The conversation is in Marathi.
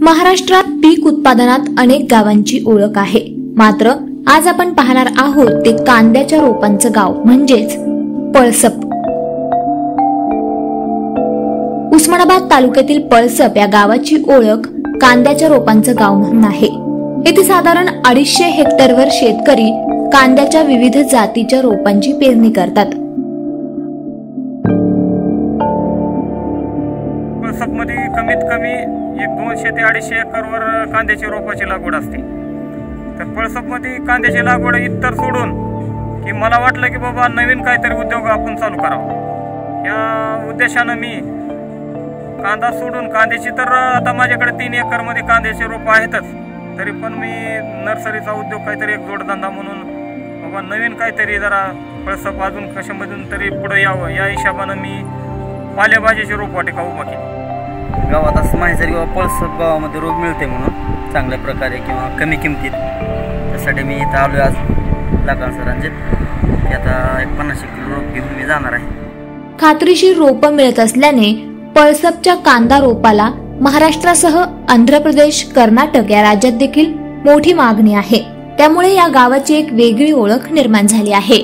महाराष्ट्रात पीक उत्पादनात अनेक गावांची ओळख आहे, मात्र आज आपण पाहणार आहोत ते कांद्याच्या रोपांचं गाव म्हणजेच पळसप। उस्मानाबाद तालुक्यातील पळसप या गावाची ओळख कांद्याच्या रोपांचं गाव म्हणून आहे। येथे साधारण 250 हेक्टरवर शेतकरी कांद्याच्या विविध जातीच्या रोपांची पेरणी करतात। पळसपमध्ये कमीत कमी 200 ते 250 एकरवर कांद्याची रोपाची लागवड असते। तर पळसपमध्ये कांद्याची लागवड इतर सोडून की मला वाटलं की बाबा नवीन काहीतरी उद्योग आपण चालू करावा, या उद्देशानं मी कांदा सोडून कांद्याची तर आता माझ्याकडे 3 एकरमध्ये कांद्याचे रोप आहेतच, तरी पण मी नर्सरीचा उद्योग काहीतरी एक जोडधंदा म्हणून बाबा नवीन काहीतरी जरा पळसप अजून कशामधून तरी पुढे यावं या हिशोबानं मी पालेभाजीची रोपवाटिका उभा केली। गावात असं माहिती आहे की पळसप गावामध्ये रोप मिळते म्हणून चांगल्या प्रकारे किंवा कमी किमतीत, त्यासाठी मी इथं आलो आज लाखान सरांचे। आता 50 किलो रोप घेऊन मी जाणार आहे। खात्रीशीर रोपं मिळत असल्याने पळसपच्या कांदा रोपाला महाराष्ट्रासह आंध्र प्रदेश, कर्नाटक या राज्यात देखील मोठी मागणी आहे। त्यामुळे या गावाची एक वेगळी ओळख निर्माण झाली आहे।